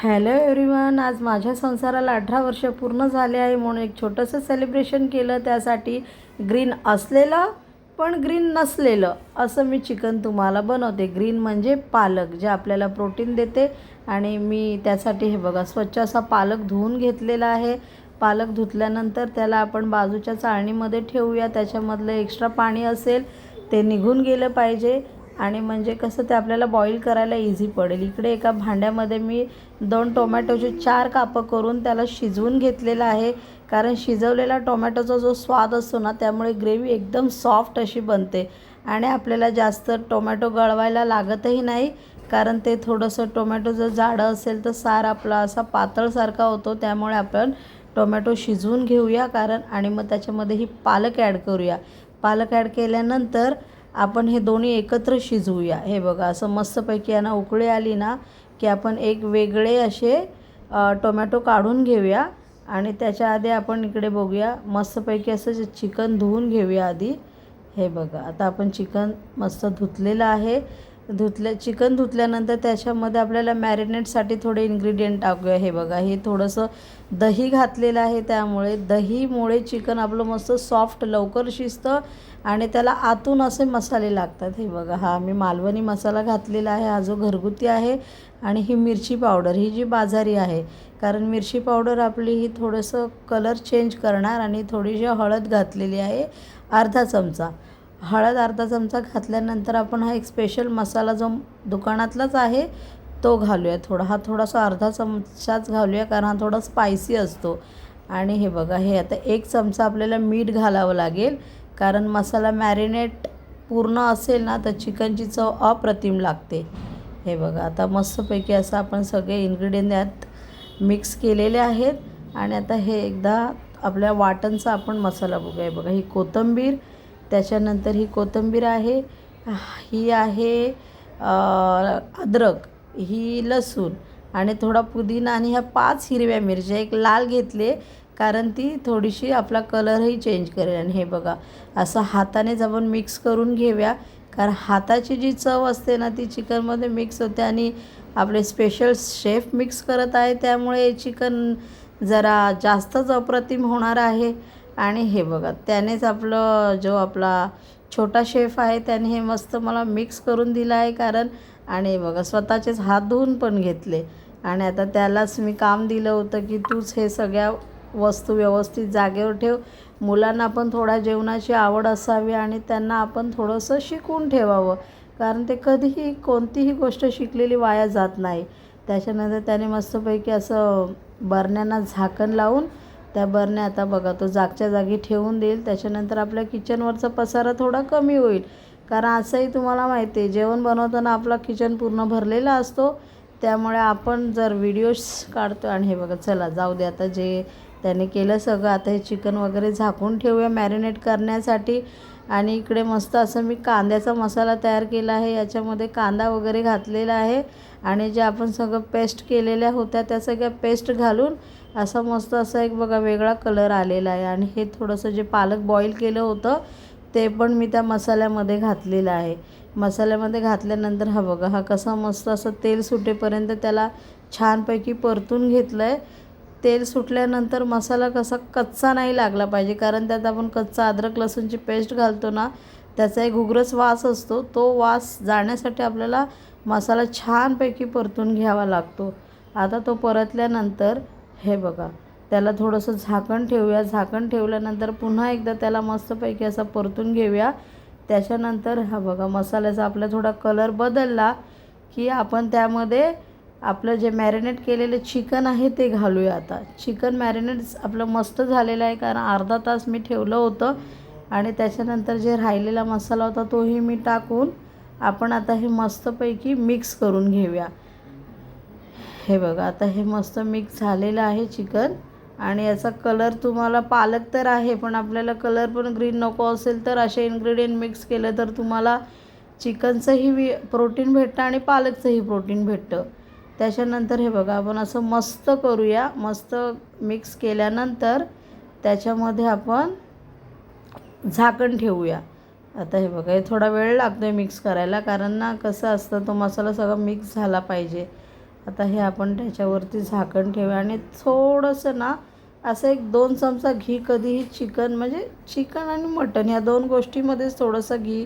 Hello everyone, आज माझ्या संसाराला 18 वर्ष पूर्ण झाले आहे म्हणून एक छोटंसं सेलिब्रेशन केलं. त्यासाठी ग्रीन असलेलं पण ग्रीन नसलेलं असं मी चिकन तुम्हाला बनवते. ग्रीन म्हणजे पालक, जे आपल्याला प्रोटीन देते. आणि मी त्यासाठी हे बघा स्वच्छ असा पालक धुवून घेतलेला आहे. पालक धुतल्यानंतर त्याला आपण बाजूच्या चाळणीमध्ये ठेवूया. त्याच्यामधलं एक्स्ट्रा पाणी असेल ते निघून गेलं पाहिजे आणि म्हणजे कसं ते आपल्याला बॉईल करायला इझी पडेल. इकडे एका भांड्यामध्ये मी 2 टोमॅटोचे 4 कापं करून त्याला शिजवून घेतलेलं आहे. कारण शिजवलेला टोमॅटोचा जो स्वाद असतो ना, त्यामुळे ग्रेव्ही एकदम सॉफ्ट अशी बनते आणि आपल्याला जास्त टोमॅटो गळवायला लागतही नाही. कारण ते थोडंसं टोमॅटो जर जाडं असेल तर सार आपला असा पातळसारखा होतो. त्यामुळे आपण टोमॅटो शिजवून घेऊया आणि मग त्याच्यामध्ये ही पालक ॲड करूया. पालक ॲड केल्यानंतर आपण हे दोन्ही एकत्र शिजवूया. हे बघा असं मस्तपैकी यांना उकळी आली ना की आपण एक वेगळे असे टोमॅटो काढून घेऊया. आणि त्याच्या आधी आपण इकडे बघूया, मस्तपैकी असं चिकन धुवून घेऊया आधी. हे बघा आता आपण चिकन मस्त धुतलेलं आहे. चिकन धुतल्यानंतर त्याच्यामध्ये आपल्याला मॅरिनेटसाठी थोडे इन्ग्रेडियंट टाकूया. हे बघा, हे थोडंसं दही घातलेलं आहे. त्यामुळे दहीमुळे चिकन आपलं मस्त सॉफ्ट लवकर शिजतं आणि त्याला आतून असे मसाले लागतात. हे बघा, हा मी मालवणी मसाला घातलेला आहे, हा जो घरगुती आहे. आणि ही मिरची पावडर, ही जी बाजारी आहे. कारण मिरची पावडर आपली ही थोडंसं कलर चेंज करणार. आणि थोडीशी हळद घातलेली आहे, अर्धा चमचा हळद. अर्धा चमचा घातल्यानंतर आपण हा एक स्पेशल मसाला जो दुकानातलाच आहे तो घालूया. हा थोडासा अर्धा चमचाच घालूया, कारण हा थोडा स्पायसी असतो. आणि हे बघा, हे आता 1 चमचा आपल्याला मीठ घालावं लागेल. कारण मसाला मॅरिनेट पूर्ण असेल ना तर चिकनची चव अप्रतिम लागते. हे बघा, आता मस्तपैकी असं आपण सगळे इन्ग्रेडियंट यात मिक्स केलेले आहेत. आणि आता हे एकदा आपल्या वाटणचा आपण मसाला बघूया. बघा, ही कोथिंबीर, त्याच्यानंतर ही कोथिंबीर आहे, ही आहे अद्रक, ही लसूण आणि थोडा पुदिना आणि ह्या 5 हिरव्या मिरच्या, एक लाल घेतले कारण ती थोडीशी आपला कलरही चेंज करेल. आणि हे बघा, असं हातानेच आपण मिक्स करून घेऊया. कारण हाताची जी चव असते ना ती चिकनमध्ये मिक्स होते. आणि आपले स्पेशल शेफ मिक्स करत आहे, त्यामुळे चिकन जरा जास्तच अप्रतिम होणार आहे. आणि हे बघा, त्यानेच आपला छोटा शेफ आहे त्याने हे मस्त मला मिक्स करून दिलं आहे. आणि बघा, स्वतःचेच हात धुवून पण घेतले. आणि आता त्यालाच मी काम दिलं होतं की तूच हे सगळ्या वस्तू व्यवस्थित जागेवर ठेव. मुलांना पण थोडा जेवणाची आवड असावी आणि त्यांना आपण थोडंसं शिकवून ठेवावं. कारण ते कधीही कोणतीही गोष्ट शिकलेली वाया जात नाही. त्याच्यानंतर त्याने मस्तपैकी असं बरण्यांना झाकण लावून त्या बरण्या आता बघा तो जागच्या जागी ठेवून देईल. त्याच्यानंतर आपल्या किचनवरचा पसारा थोडा कमी होईल. कारण असंही तुम्हाला माहिती आहे, जेवण बनवताना आपला किचन पूर्ण भरलेला असतो. त्यामुळे आपण जर व्हिडिओज काढतो. आणि हे बघा, चला जाऊ दे, आता जे त्याने केलं सगळं. आता हे चिकन वगैरे झाकून ठेवूया मॅरिनेट करण्यासाठी. आणि इकडे मस्त असं मी कांद्याचा मसाला तयार केला आहे. याच्यामध्ये कांदा वगैरे घातलेला आहे आणि जे आपण सगळं पेस्ट केलेल्या होत्या त्या सगळ्या पेस्ट घालून असा मस्त असा एक बघा वेगळा कलर आलेला आहे. आणि हे थोडंसं जे पालक बॉईल केलं होतं ते पण मी त्या मसाल्यामध्ये घातलेलं आहे. मसाल्यामध्ये घातल्यानंतर हा बघा, हा कसा मस्त असं तेल सुटेपर्यंत त्याला छानपैकी परतून घेतलं आहे. तेल सुटल्यानंतर मसाला कसा कच्चा नाही लागला पाहिजे, कारण त्यात आपण कच्चा अद्रक लसूणची पेस्ट घालतो ना, त्याचा एक उग्रच वास असतो. तो वास जाण्यासाठी आपल्याला मसाला छानपैकी परतून घ्यावा लागतो. आता तो परतल्यानंतर हे बघा, त्याला थोडंसं झाकण ठेवूया. झाकण ठेवल्यानंतर पुन्हा एकदा त्याला मस्तपैकी असा परतून घेऊया. त्याच्यानंतर हा बघा, मसाल्याचा आपला थोडा कलर बदलला की आपण त्यामध्ये आपलं जे मॅरिनेट केलेले चिकन आहे ते घालूया. आता चिकन मॅरिनेट आपलं मस्त झालेलं आहे, कारण अर्धा तास मी ठेवलं होतं. आणि त्याच्यानंतर जे राहिलेला मसाला होता तोही मी टाकून आपण आता हे मस्तपैकी मिक्स करून घेऊया. हे बघा, आता हे मस्त मिक्स झालेलं आहे चिकन. आणि याचा कलर तुम्हाला, पालक तर आहे पण आपल्याला कलर पण ग्रीन नको असेल तर असे इन्ग्रेडियंट मिक्स केलं तर तुम्हाला चिकनचंही प्रोटीन भेटतं आणि पालकचंही प्रोटीन भेटतं. त्याच्यानंतर हे बघा, आपण असं मस्त करूया. मस्त मिक्स केल्यानंतर त्याच्यामध्ये आपण झाकण ठेवूया. आता हे बघा, हे थोडा वेळ लागतो आहे मिक्स करायला, कारण ना कसं असतं तो मसाला सगळा मिक्स झाला पाहिजे. आता हे आपण त्याच्यावरती झाकण ठेवूया आणि थोडंसं ना असं एक 2 चमचा घी, कधीही चिकन म्हणजे चिकन आणि मटण ह्या 2 गोष्टीमध्येच थोडंसं घी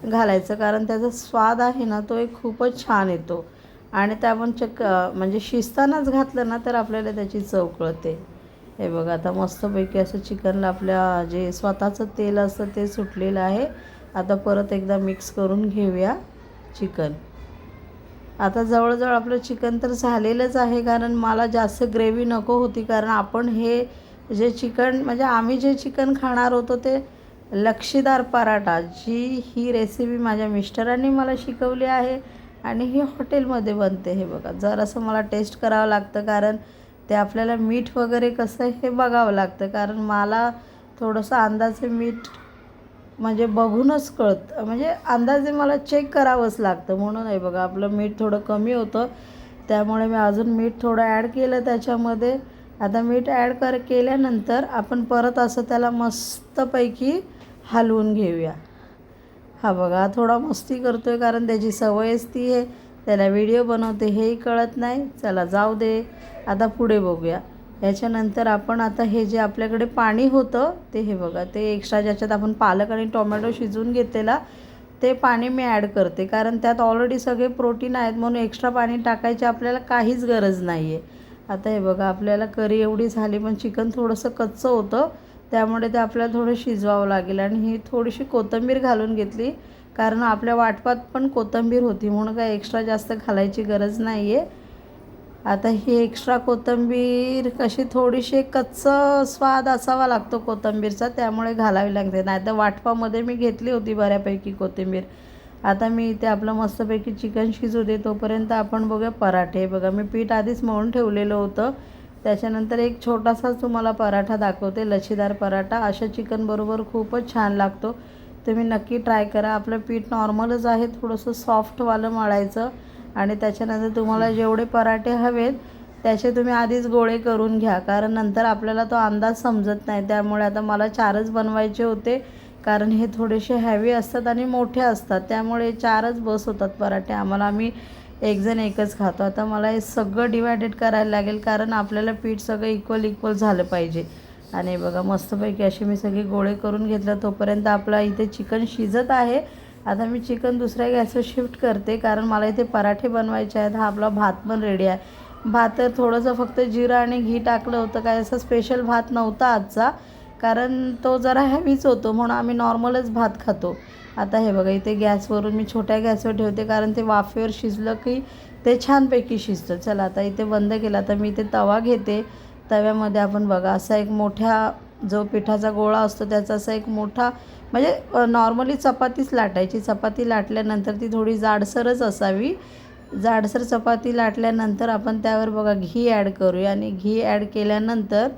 घालायचं, कारण त्याचा स्वाद आहे ना तो एक खूपच छान येतो. आणि ते आपण म्हणजे शिजतानाच घातलं ना तर आपल्याला त्याची चव कळते. हे बघा आता मस्तपैकी असं चिकनला आपल्या जे स्वतःचं तेल असतं ते सुटलेलं आहे. आता परत एकदा मिक्स करून घेऊया चिकन. आता जवळजवळ आपलं चिकन तर झालेलंच आहे, कारण मला जास्त ग्रेव्ही नको होती, कारण आपण हे जे चिकन म्हणजे आम्ही जे चिकन खाणार होतो ते लक्षीदार पराठा, ही रेसिपी माझ्या मिस्टरांनी मला शिकवली आहे आणि ही हॉटेलमध्ये बनते. हे बघा जरासं मला टेस्ट करावं लागतं, कारण ते आपल्याला मीठ वगैरे कसं हे बघावं लागतं, कारण मला थोडंसं अंदाजे मीठ म्हणजे बघूनच कळतं, म्हणजे अंदाजे मला चेक करावंच लागतं. म्हणून आहे बघा आपलं मीठ थोडं कमी होतं, त्यामुळे मी अजून मीठ थोडं ॲड केलं त्याच्यामध्ये. आता मीठ ॲड केल्यानंतर आपण परत असं त्याला मस्तपैकी हलवून घेऊया. हा बघा थोडा मस्ती करतो आहे, कारण त्याची सवयच ती आहे, त्याला व्हिडिओ बनवते हेही कळत नाही. चला जाऊ दे, आता पुढे बघूया. याच्यानंतर आपण आता हे जे आपल्याकडे पाणी होतं ते हे बघा ते एक्स्ट्रा ज्याच्यात आपण पालक आणि टोमॅटो शिजवून घेतलेला ते पाणी मी ॲड करते, कारण त्यात ऑलरेडी सगळे प्रोटीन आहेत, म्हणून एक्स्ट्रा पाणी टाकायची आपल्याला काहीच गरज नाही आहे. आता हे बघा आपल्याला करी एवढी झाली, पण चिकन थोडंसं कच्चं होतं, त्यामुळे ते आपल्याला थोडं शिजवावं लागेल. आणि ही थोडीशी कोथिंबीर घालून घेतली, कारण आपल्या वाटपात पण कोथिंबीर होती, म्हणून काय एक्स्ट्रा जास्त घालायची गरज नाही आहे. आता ही एक्स्ट्रा कोथिंबीर कशी थोडीशी कच्चं स्वाद असावा लागतो कोथिंबीरचा, त्यामुळे घालावी लागते, नाही तर वाटपामध्ये मी घेतली होती बऱ्यापैकी कोथिंबीर. आता मी इथे आपलं मस्तपैकी चिकन शिजू दे, तोपर्यंत आपण बघूया पराठे. बघा मी पीठ आधीच मळून ठेवलेलं होतं, त्याच्यानंतर एक छोटासा तुम्हाला पराठा दाखवते, लच्छीदार पराठा. अशा चिकनबरोबर खूपच छान लागतो, तुम्ही नक्की ट्राय करा. आपलं पीठ नॉर्मलच आहे, थोडंसं सॉफ्टवालं मळायचं आणि त्याच्यानंतर तुम्हाला जेवढे पराठे हवेत त्याचे तुम्ही आधीच गोळे करून घ्या, कारण नंतर आपल्याला तो अंदाज समजत नाही. त्यामुळे आता मला 4च बनवायचे होते, कारण हे थोडेसे हॅवी असतात आणि मोठे असतात, त्यामुळे 4च बस होतात पराठे आम्हाला. आम्ही एकजण एकच खातो. आता मला हे सगळं डिवायडेड करायला लागेल, कारण आपल्याला पीठ सगळं इक्वल झालं पाहिजे. आणि बघा मस्तपैकी असे मी सगळे गोळे करून घेतलं. तोपर्यंत आपला इथे चिकन शिजत आहे. आता मी चिकन दुसऱ्या गॅसवर शिफ्ट करते, कारण मला इथे पराठे बनवायचे आहेत. हा आपला भात पण रेडी आहे. भात तर थोडंसं फक्त जिरं आणि घी टाकलं होतं, काय असं स्पेशल भात नव्हता आजचा, कारण तो जरा हॅवीच होतो, म्हणून आम्ही नॉर्मलच भात खातो. आता हे बघा इथे गॅसवरून मी छोट्या गॅसवर ठेवते, कारण ते वाफेवर शिजलं की ते छानपैकी शिजतं. चला आता इथे बंद केलं. आता मी इथे तवा घेते. तव्यामध्ये आपण बघा असा एक मोठा जो पिठाचा गोळा असतो त्याचा असा एक मोठा, म्हणजे नॉर्मली चपातीच लाटायची. चपाती लाटल्यानंतर ती थोडी जाडसरच असावी. जाडसर चपाती लाटल्यानंतर आपण त्यावर बघा घी ॲड करूया, आणि घी ॲड केल्यानंतर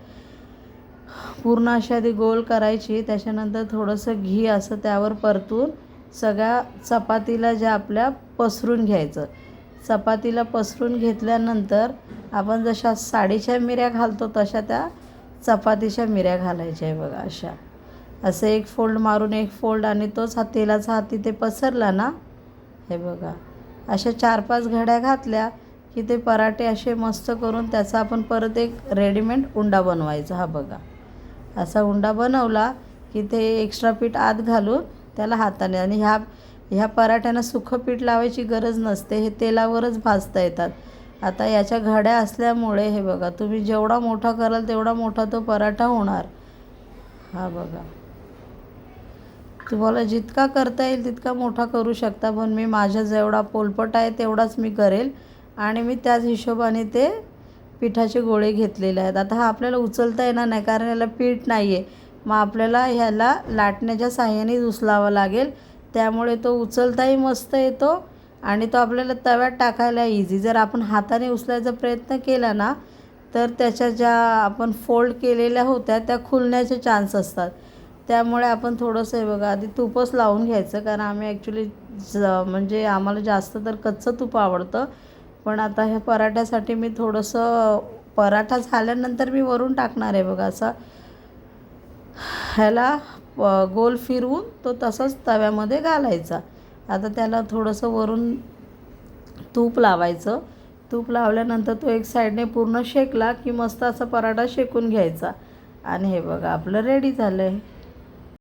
पूर्ण अशी आधी गोल करायची. त्याच्यानंतर थोडंसं घी असं त्यावर परतून सगळ्या चपातीला ज्या आपल्या पसरून घ्यायचं. चपातीला पसरून घेतल्यानंतर आपण जशा साडीच्या मिऱ्या घालतो तशा त्या चपातीच्या मिऱ्या घालायच्या आहे बघा अशा. असं एक फोल्ड मारून एक फोल्ड, आणि तोच तेलाचा हात तिथे पसरला ना, हे बघा अशा 4-5 घड्या घातल्या की ते पराठे असे मस्त करून त्याचा आपण परत एक रेडीमेड उंडा बनवायचा. हा बघा असा उंडा बनवला की ते एक्स्ट्रा पीठ आत घालून त्याला हाताने, आणि ह्या पराठ्यांना सुखं पीठ लावायची गरज नसते, हे तेलावरच भाजता येतात. आता याच्या घड्या असल्यामुळे हे बघा तुम्ही जेवढा मोठा कराल तेवढा मोठा तो पराठा होणार. हा बघा तुम्हाला जितका करता येईल तितका मोठा करू शकता, पण मी माझ्या जेवढा पोलपट आहे तेवढाच मी करेल, आणि मी त्याच हिशोबाने ते पिठाचे गोळे घेतलेले आहेत. आता हा आपल्याला उचलता येणार नाही, कारण याला पीठ नाही आहे, मग आपल्याला ह्याला लाटण्याच्या साहाय्यानेच उचलावं लागेल. त्यामुळे तो उचलताही मस्त येतो आणि तो आपल्याला तव्यात टाकायला इझी. जर आपण हाताने उचलायचा प्रयत्न केला ना तर त्याच्या ज्या आपण फोल्ड केलेल्या होत्या त्या खुलण्याचे चान्स असतात. त्यामुळे आपण थोडंसं हे बघा आधी तूपच लावून घ्यायचं, कारण आम्ही ॲक्च्युली म्हणजे आम्हाला जास्त तर कच्चं तूप आवडतं. पण आता ह्या पराठ्यासाठी मी थोडंसं पराठा झाल्यानंतर मी वरून टाकणार आहे बघा असा, ह्याला गोल फिरवून तो तसाच तव्यामध्ये घालायचा. आता त्याला थोडंसं वरून तूप लावायचं. तूप लावल्यानंतर तो एक साईडने पूर्ण शेकला की मस्त असा पराठा शेकून घ्यायचा. आणि हे बघा आपलं रेडी झालं आहे.